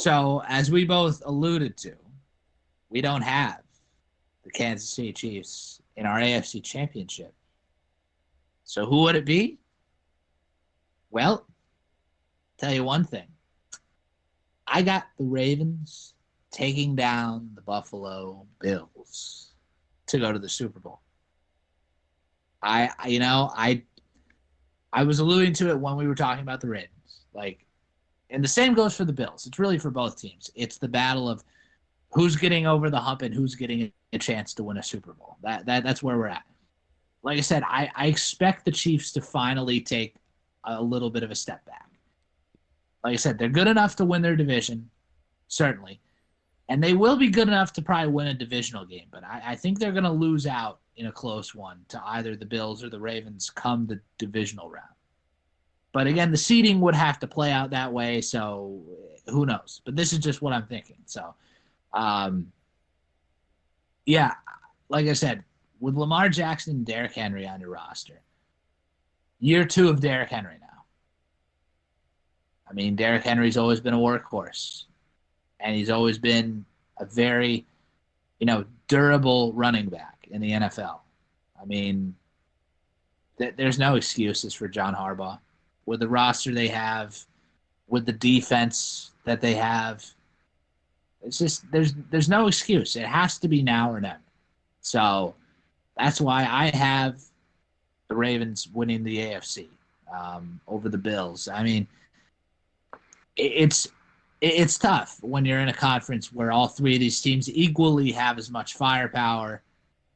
So, as we both alluded to, we don't have the Kansas City Chiefs in our AFC Championship. So, who would it be? Well, tell you one thing. I got the Ravens taking down the Buffalo Bills to go to the Super Bowl. I was alluding to it when we were talking about the Ravens. And the same goes for the Bills. It's really for both teams. It's the battle of who's getting over the hump and who's getting a chance to win a Super Bowl. That's where we're at. Like I said, I expect the Chiefs to finally take a little bit of a step back. Like I said, they're good enough to win their division, certainly. And they will be good enough to probably win a divisional game. But I think they're going to lose out in a close one to either the Bills or the Ravens come the divisional round. But again, the seeding would have to play out that way, so who knows? But this is just what I'm thinking. So, yeah, like I said, with Lamar Jackson and Derrick Henry on your roster, year 2 of Derrick Henry now. I mean, Derrick Henry's always been a workhorse, and he's always been a very, durable running back in the NFL. I mean, there's no excuses for John Harbaugh. With the roster they have, with the defense that they have, it's just there's no excuse. It has to be now or never. So that's why I have the Ravens winning the AFC over the Bills. I mean, it's tough when you're in a conference where all three of these teams equally have as much firepower,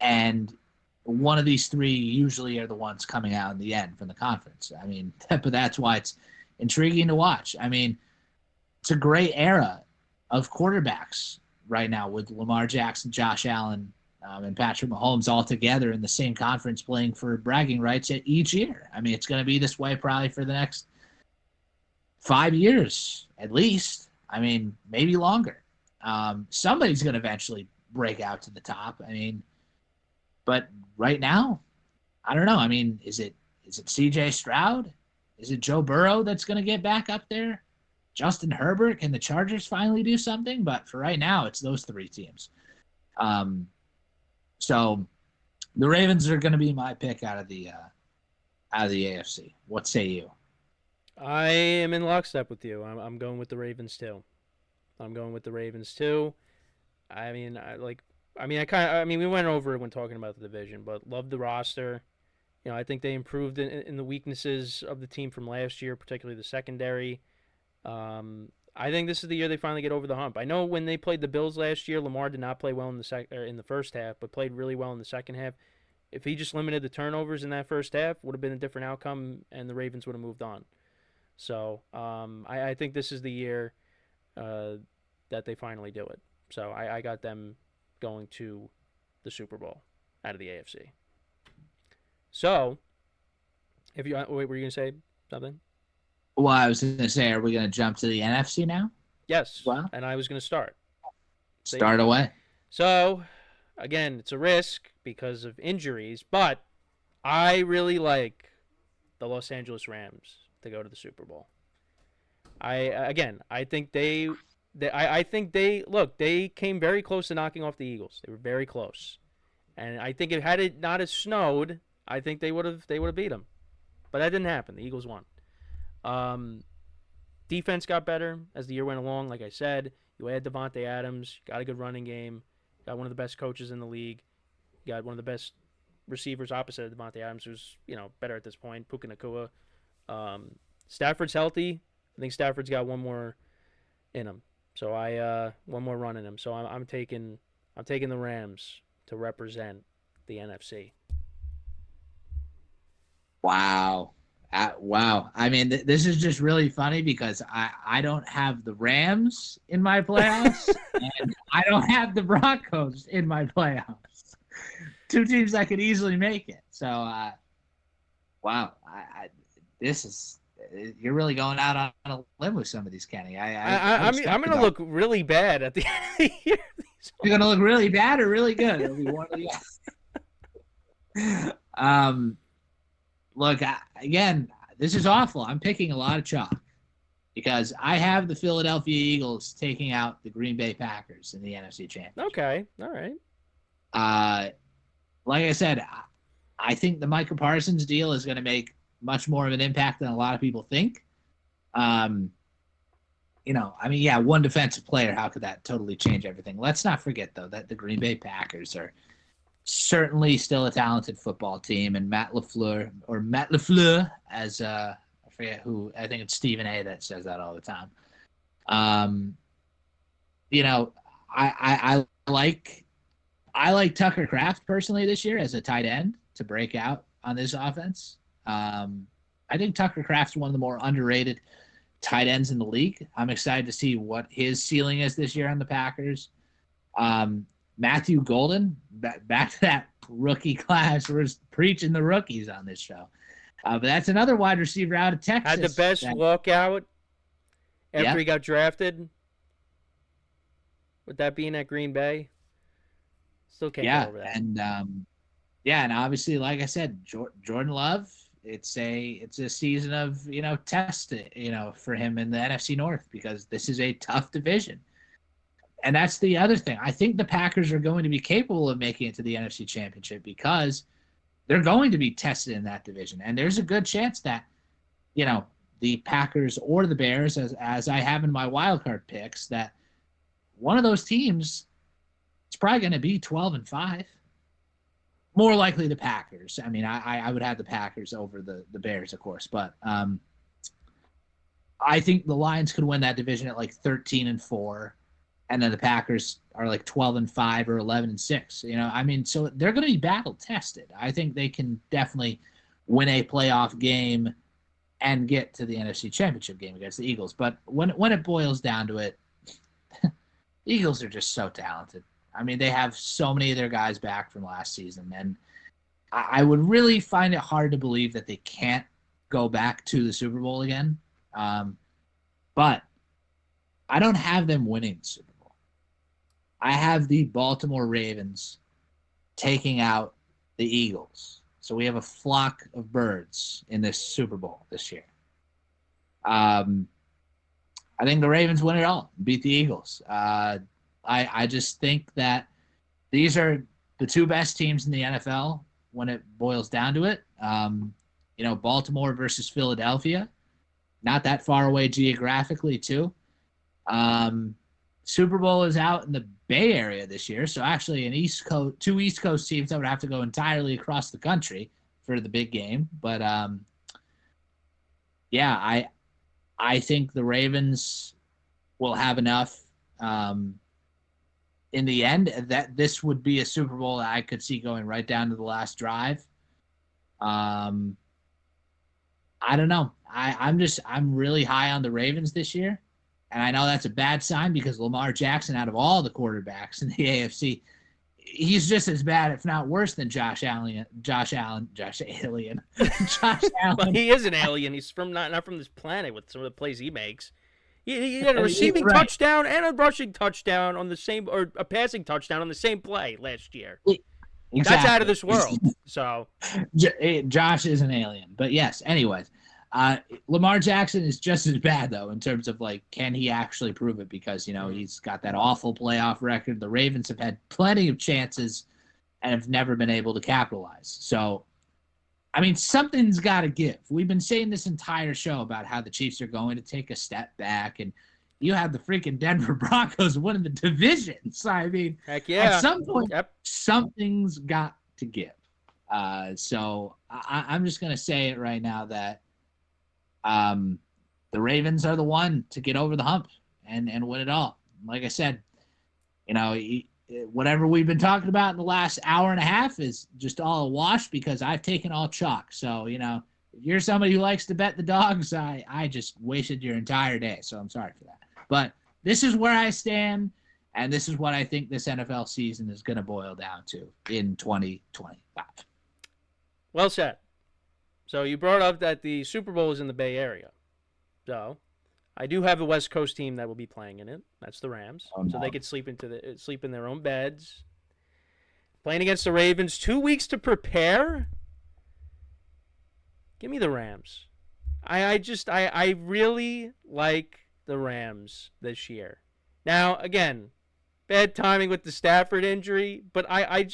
and one of these three usually are the ones coming out in the end from the conference. I mean, but that's why it's intriguing to watch. I mean, it's a great era of quarterbacks right now with Lamar Jackson, Josh Allen, and Patrick Mahomes all together in the same conference playing for bragging rights each year. I mean, it's going to be this way probably for the next 5 years at least. I mean, maybe longer. Somebody's going to eventually break out to the top. I mean, but right now, I don't know. I mean, is it C.J. Stroud? Is it Joe Burrow that's going to get back up there? Justin Herbert? Can the Chargers finally do something? But for right now, it's those three teams. So the Ravens are going to be my pick out of the AFC. What say you? I am in lockstep with you. I'm going with the Ravens too. We went over it when talking about the division, but love the roster. I think they improved in the weaknesses of the team from last year, particularly the secondary. I think this is the year they finally get over the hump. I know when they played the Bills last year, Lamar did not play well in the first half, but played really well in the second half. If he just limited the turnovers in that first half, would have been a different outcome, and the Ravens would have moved on. So I think this is the year that they finally do it. So I got them going to the Super Bowl out of the AFC. So, were you going to say something? Well, I was going to say, are we going to jump to the NFC now? Yes. Well, and I was going to start. Start away. So, again, it's a risk because of injuries, but I really like the Los Angeles Rams to go to the Super Bowl. I think they came very close to knocking off the Eagles. They were very close, and I think had it not have snowed, I think they would have beat them, but that didn't happen. The Eagles won. Defense got better as the year went along. Like I said, you add Devontae Adams, got a good running game, got one of the best coaches in the league, got one of the best receivers opposite of Devontae Adams, who's better at this point. Puka Nacua. Stafford's healthy. I think Stafford's got one more in him. So one more run in him. So I'm taking the Rams to represent the NFC. Wow. Wow. I mean, this is just really funny because I don't have the Rams in my playoffs and I don't have the Broncos in my playoffs. Two teams that could easily make it. So, wow. This is you're really going out on a limb with some of these, Kenny. I'm going to look really bad at the end of the year. You're going to look really bad or really good. It'll be one of the look, again, this is awful. I'm picking a lot of chalk. because I have the Philadelphia Eagles taking out the Green Bay Packers in the NFC Championship. Okay, all right. Like I said, I think the Micah Parsons deal is going to make much more of an impact than a lot of people think. One defensive player, how could that totally change everything? Let's not forget, though, that the Green Bay Packers are certainly still a talented football team, and Matt LaFleur, as I forget who, I think it's Stephen A. that says that all the time. I like Tucker Kraft personally this year as a tight end to break out on this offense. I think Tucker Kraft's one of the more underrated tight ends in the league. I'm excited to see what his ceiling is this year on the Packers. Matthew Golden, back to that rookie class. We're preaching the rookies on this show. But that's another wide receiver out of Texas. Had the best walkout after he got drafted. With that being at Green Bay. Still can't get over that. And obviously, like I said, Jordan Love, it's a season of, test, for him in the NFC North, because this is a tough division. And that's the other thing. I think the Packers are going to be capable of making it to the NFC Championship because they're going to be tested in that division. And there's a good chance that, the Packers or the Bears, as I have in my wildcard picks, that one of those teams is probably going to be 12-5. More likely the Packers. I mean, I would have the Packers over the Bears, of course. But I think the Lions could win that division at like 13-4. And then the Packers are like 12-5 or 11-6. So they're going to be battle tested. I think they can definitely win a playoff game and get to the NFC Championship game against the Eagles. But when it boils down to it, the Eagles are just so talented. They have so many of their guys back from last season, and I would really find it hard to believe that they can't go back to the Super Bowl again. But I don't have them winning the Super Bowl. I have the Baltimore Ravens taking out the Eagles. So we have a flock of birds in this Super Bowl this year. I think the Ravens win it all, beat the Eagles. I just think that these are the two best teams in the NFL when it boils down to it. Baltimore versus Philadelphia, not that far away geographically too. Super Bowl is out in the Bay Area this year, so actually two East Coast teams that would have to go entirely across the country for the big game. But I think the Ravens will have enough. In the end, that this would be a Super Bowl that I could see going right down to the last drive. I don't know. I'm really high on the Ravens this year. And I know that's a bad sign because Lamar Jackson, out of all the quarterbacks in the AFC, he's just as bad, if not worse, than Josh Allen. Josh Allen. Well, he is an alien. He's not from this planet with some of the plays he makes. He had a receiving touchdown and a rushing touchdown on the same, or a passing touchdown on the same play last year. Exactly. That's out of this world. So Josh is an alien. But yes, anyways, Lamar Jackson is just as bad though in terms of like, can he actually prove it? Because he's got that awful playoff record. The Ravens have had plenty of chances and have never been able to capitalize. So something's got to give. We've been saying this entire show about how the Chiefs are going to take a step back, and you have the freaking Denver Broncos winning the division. So, heck yeah. At some point, something's got to give. So I'm just going to say it right now that the Ravens are the one to get over the hump and win it all. Like I said, whatever we've been talking about in the last hour and a half is just all a wash because I've taken all chalk. So, if you're somebody who likes to bet the dogs, I just wasted your entire day. So I'm sorry for that. But this is where I stand, and this is what I think this NFL season is going to boil down to in 2025. Well said. So you brought up that the Super Bowl is in the Bay Area. So I do have a West Coast team that will be playing in it. That's the Rams. Oh, no. So they could sleep in their own beds. Playing against the Ravens, 2 weeks to prepare. Give me the Rams. I really like the Rams this year. Now, again, bad timing with the Stafford injury, but I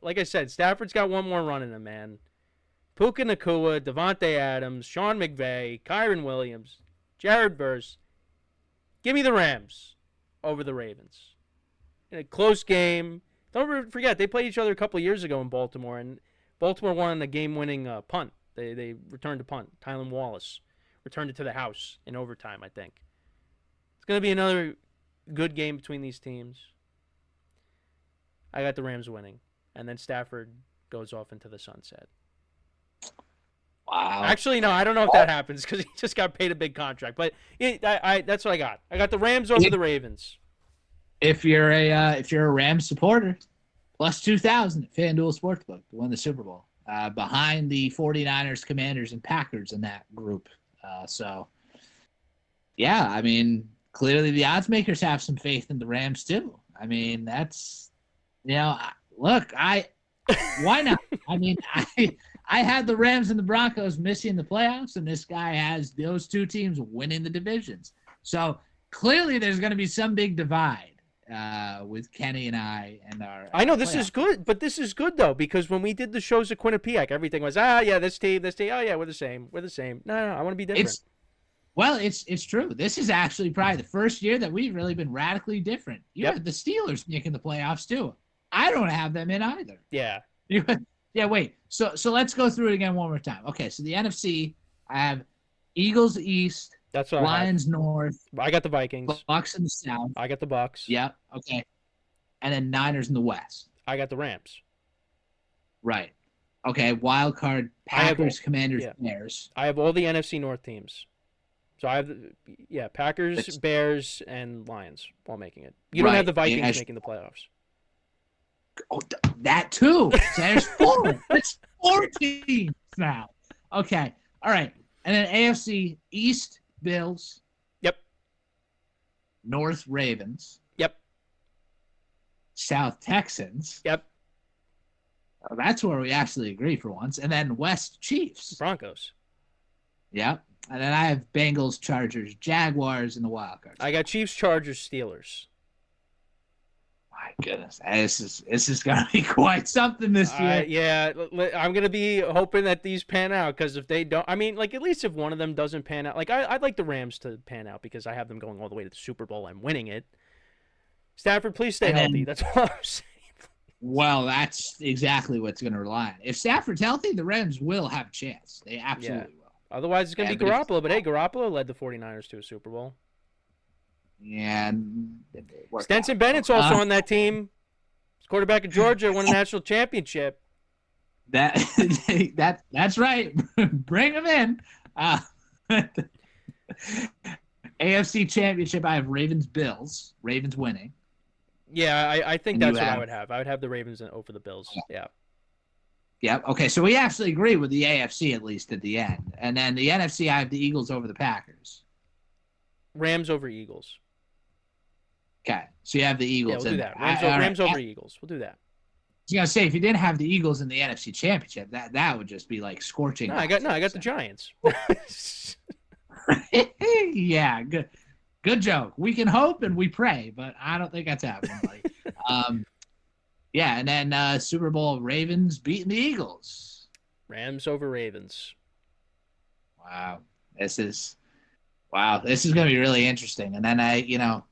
like I said, Stafford's got one more run in him, man. Puka Nakua, Devontae Adams, Sean McVay, Kyron Williams, Jared Verse. Give me the Rams over the Ravens. In a close game. Don't forget, they played each other a couple of years ago in Baltimore, and Baltimore won a game-winning punt. They returned a punt. Tylan Wallace returned it to the house in overtime, I think. It's going to be another good game between these teams. I got the Rams winning, and then Stafford goes off into the sunset. Wow. Actually, no, I don't know if that happens because he just got paid a big contract. But that's what I got. I got the Rams over the Ravens. If you're a Rams supporter, plus 2,000 at FanDuel Sportsbook to win the Super Bowl. Behind the 49ers, Commanders, and Packers in that group. So, yeah, I mean, clearly the odds makers have some faith in the Rams too. I mean, that's, look, why not? I mean, I had the Rams and the Broncos missing the playoffs, and this guy has those two teams winning the divisions. So clearly there's going to be some big divide with Kenny and I and our. I know this is good, but this is good though, because when we did the shows at Quinnipiac, everything was this team, oh yeah, we're the same. No, I want to be different. It's true. This is actually probably the first year that we've really been radically different. You have the Steelers making the playoffs too. I don't have them in either. Yeah. Yeah, wait. So let's go through it again one more time. Okay, so the NFC, I have Eagles East, that's what Lions North. I got the Vikings. Bucks in the South. I got the Bucks. Yeah, okay. And then Niners in the West. I got the Rams. Right. Okay, wild card, Packers, Commanders, Bears. I have all the NFC North teams. So I have Packers, Bears, and Lions all making it. You don't have the Vikings making the playoffs. Oh, that too. So there's 4. That's 4 teams now. Okay. All right. And then AFC East Bills. Yep. North Ravens. Yep. South Texans. Yep. Oh, that's where we actually agree for once. And then West Chiefs. Broncos. Yep. And then I have Bengals, Chargers, Jaguars in the wild card. I got Chiefs, Chargers, Steelers. My goodness, this is gonna be quite something this year. Yeah, I'm gonna be hoping that these pan out, because if they don't, I mean, like, at least if one of them doesn't pan out, like I'd like the Rams to pan out because I have them going all the way to the Super Bowl and winning it. Stafford, please stay healthy. That's all I'm saying. Well, that's exactly what's going to rely on. If Stafford's healthy, the Rams will have a chance. They absolutely will. Otherwise, it's going to be Garoppolo. But hey, Garoppolo led the 49ers to a Super Bowl. Yeah. Stenson Bennett's also on that team. He's quarterback of Georgia, won a national championship. That's right. Bring him in. AFC Championship, I have Ravens-Bills. Ravens winning. Yeah, I think that's what I would have. I would have the Ravens over the Bills. Yeah. Yeah. Okay, so we actually agree with the AFC at least at the end. And then the NFC, I have the Eagles over the Packers. Rams over Eagles. Okay, so you have the Eagles. Yeah, we'll do that. Rams over Eagles. We'll do that. I was gonna say, if you didn't have the Eagles in the NFC Championship, that would just be like scorching. I got the Giants. Yeah, good joke. We can hope and we pray, but I don't think that's happening. Yeah, and then Super Bowl Ravens beating the Eagles. Rams over Ravens. Wow, this is gonna be really interesting. And then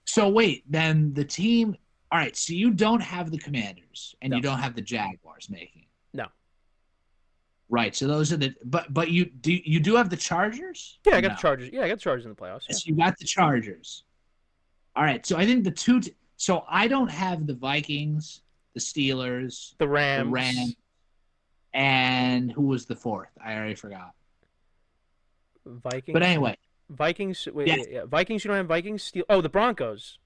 so wait, then the team. All right, so you don't have the Commanders and you don't have the Jaguars making. No. Right, so those are the but you do have the Chargers? Yeah, I got the Chargers. Yeah, I got the Chargers in the playoffs. Yeah. So you got the Chargers. All right, so I think so I don't have the Vikings, the Steelers, the Rams, and who was the fourth? I already forgot. Vikings. But anyway, Vikings. Vikings. You don't have Vikings. The Broncos.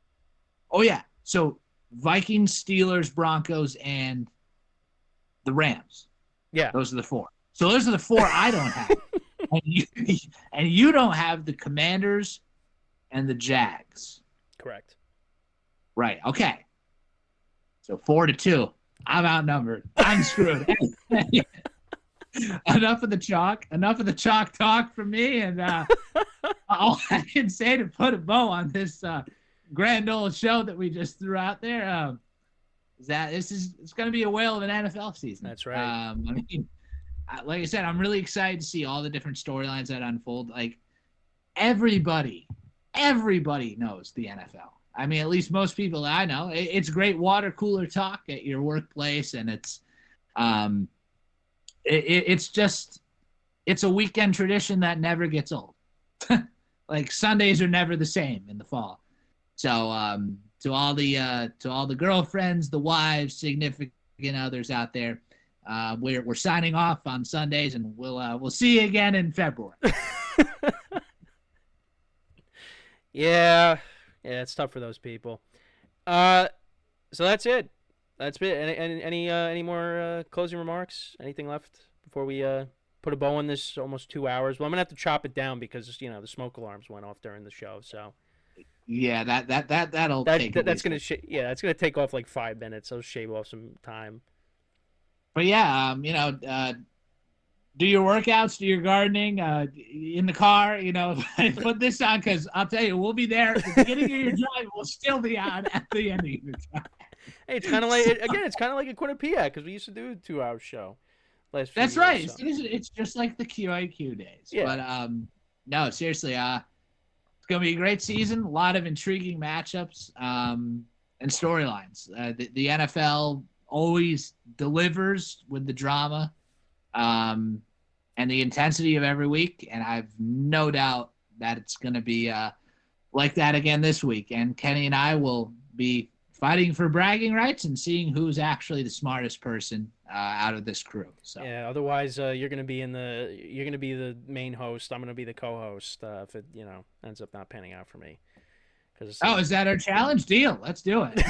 Oh yeah, so Vikings, Steelers, Broncos, and the Rams. Yeah, those are the 4. So those are the 4 I don't have, and you don't have the Commanders and the Jags. Correct. Right. Okay. So 4-2. I'm outnumbered. I'm screwed. enough of the chalk. Enough of the chalk talk from me. And all I can say to put a bow on this grand old show that we just threw out there is that it's going to be a whale of an NFL season. That's right. I mean, like I said, I'm really excited to see all the different storylines that unfold. Like everybody knows the NFL. I mean, at least most people that I know. It's great water cooler talk at your workplace, and it's a weekend tradition that never gets old. Like Sundays are never the same in the fall. So to all the girlfriends, the wives, significant others out there, we're signing off on Sundays, and we'll see you again in February. Yeah, it's tough for those people. So that's it. That's it. Any more closing remarks? Anything left before we put a bow on this almost 2 hours? Well, I'm gonna have to chop it down because the smoke alarms went off during the show. So yeah, that'll that's gonna take off like 5 minutes. So shave off some time. But yeah, do your workouts, do your gardening, in the car, put this on because I'll tell you, we'll be there at the beginning of your drive. We'll still be on at the end of your drive. Hey, it's kind of like a Quinnipiac because we used to do a 2-hour show. That's right. So. It's just like the QIQ days. Yeah. But no, seriously, it's gonna be a great season. A lot of intriguing matchups and storylines. The NFL always delivers with the drama. And the intensity of every week, and I have no doubt that it's going to be like that again this week. And Kenny and I will be fighting for bragging rights and seeing who's actually the smartest person out of this crew. So yeah, otherwise you're going to be the main host. I'm going to be the co-host if it ends up not panning out for me. Is that our challenge? Deal. Let's do it.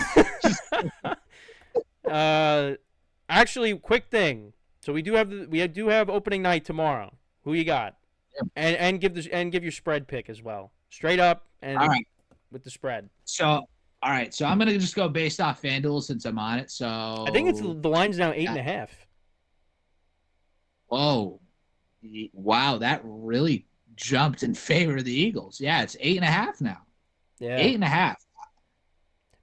Actually, quick thing. So we do have opening night tomorrow. Who you got? Yep. And give your spread pick as well. Straight up and all right. With the spread. So all right. So I'm gonna just go based off FanDuel since I'm on it. So I think the line's now 8.5. Oh, wow! That really jumped in favor of the Eagles. Yeah, it's 8.5 now. Yeah, 8.5.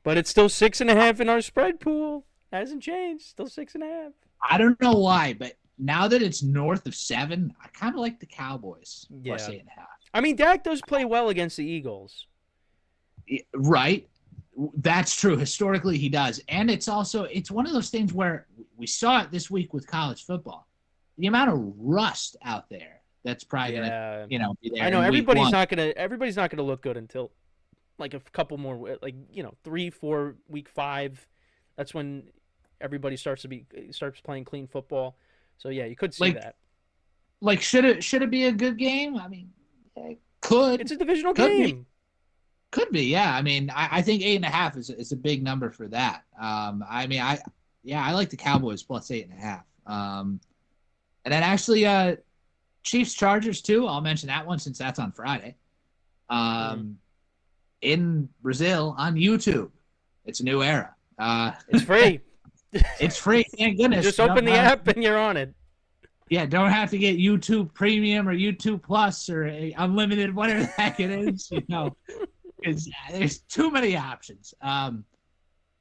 But it's still 6.5 in our spread pool. Hasn't changed. Still 6.5. I don't know why, but now that it's north of 7, I kind of like the Cowboys plus 8.5. I mean, Dak does play well against the Eagles. Right. That's true. Historically, he does. And it's one of those things where we saw it this week with college football. The amount of rust out there that's probably going to, be there. I know everybody's not going to look good until like a couple more, 3, 4, week 5. That's when everybody starts playing clean football. So yeah, you could see that. Like should it be a good game? I mean, it could. It's a divisional game. Could be, yeah. I mean, I think 8.5 is a big number for that. I like the Cowboys plus 8.5. And then actually, Chiefs Chargers too. I'll mention that one since that's on Friday. In Brazil on YouTube. It's a new era. It's free. It's free. Thank goodness. Just open the app and you're on it. Yeah, don't have to get YouTube Premium or YouTube Plus or Unlimited, whatever the heck it is. Because there's too many options.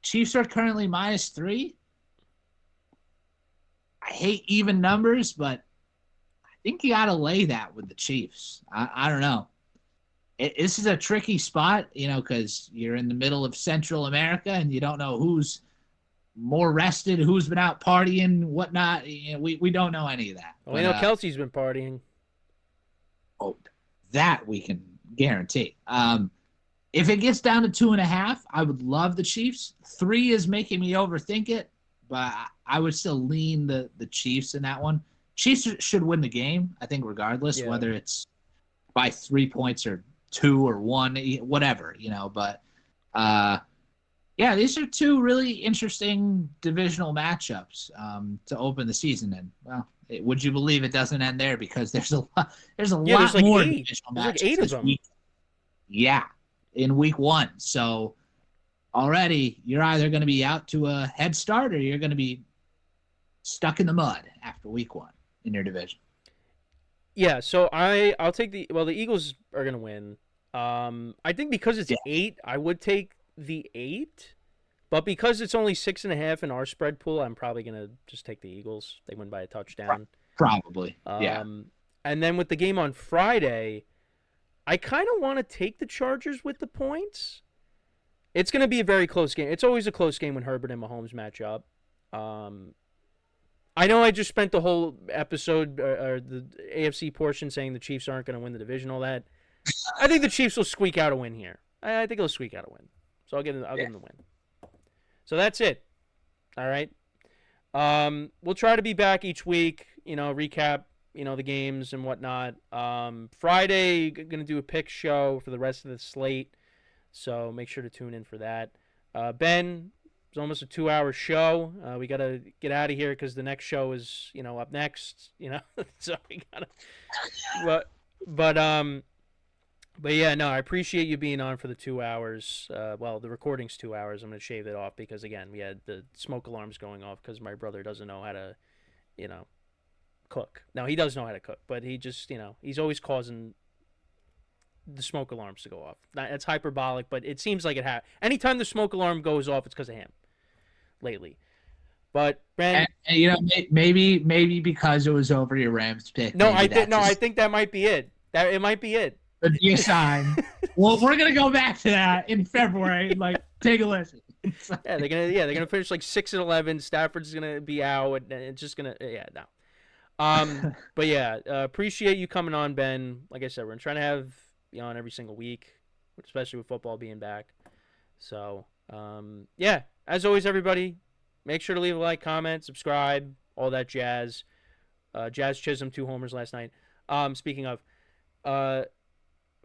Chiefs are currently -3. I hate even numbers, but I think you got to lay that with the Chiefs. I don't know. This is a tricky spot, because you're in the middle of Central America and you don't know who's more rested, who's been out partying, whatnot. We don't know any of that. Well, we know Kelsey's been partying. Oh, that we can guarantee. If it gets down to 2.5, I would love the Chiefs. 3 is making me overthink it, but I would still lean the Chiefs in that one. Chiefs should win the game, I think, regardless, whether it's by 3 points or 2 or 1, whatever, But these are 2 really interesting divisional matchups to open the season. And well, would you believe it doesn't end there because there's a lot more divisional matchups. Like 8 of them. Week. Yeah, in week 1. So already you're either going to be out to a head start or you're going to be stuck in the mud after week 1. in your division? Yeah, so I'll take the Eagles are gonna win. I think because it's Yeah. 8, I would take the 8, but because it's only 6.5 in our spread pool, I'm probably gonna just take the Eagles. They win by a touchdown. Probably. Yeah. And then with the game on Friday, I kind of want to take the Chargers with the points. It's going to be a very close game. It's always a close game when Herbert and Mahomes match up. I know I just spent the whole episode or the AFC portion saying the Chiefs aren't going to win the division, all that. I think the Chiefs will squeak out a win here. I think they'll squeak out a win. So I'll give them the win. So that's it. All right. We'll try to be back each week, recap, the games and whatnot. Friday, going to do a pick show for the rest of the slate. So make sure to tune in for that. Ben, it's almost a 2-hour show. We got to get out of here because the next show is, up next, so we got to, but yeah, no, I appreciate you being on for the 2 hours. Well, the recording's 2 hours. I'm going to shave it off because, again, we had the smoke alarms going off because my brother doesn't know how to, cook. Now, he does know how to cook, but he just, he's always causing the smoke alarms to go off. It's hyperbolic, but it seems like it has. Anytime the smoke alarm goes off, it's because of him lately. But, Ben... maybe because it was over your Rams pick. I think that might be it. It might be it. It'd be a sign. Well, we're gonna go back to that in February. Take a listen. They're gonna finish 6-11. Stafford's gonna be out, and it's just gonna no. But yeah, appreciate you coming on, Ben. Like I said, we're trying to have you on every single week, especially with football being back. So yeah, as always, everybody, make sure to leave a like, comment, subscribe, all that jazz. Jazz Chisholm 2 homers last night. Speaking of.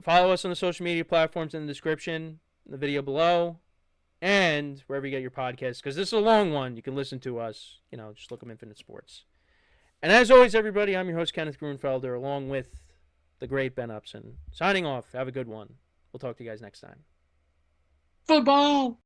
Follow us on the social media platforms in the description, in the video below, and wherever you get your podcasts, because this is a long one. You can listen to us. Just look up Infinite Sports. And as always, everybody, I'm your host, Kenneth Grunfelder, along with the great Ben Upson. Signing off. Have a good one. We'll talk to you guys next time. Football!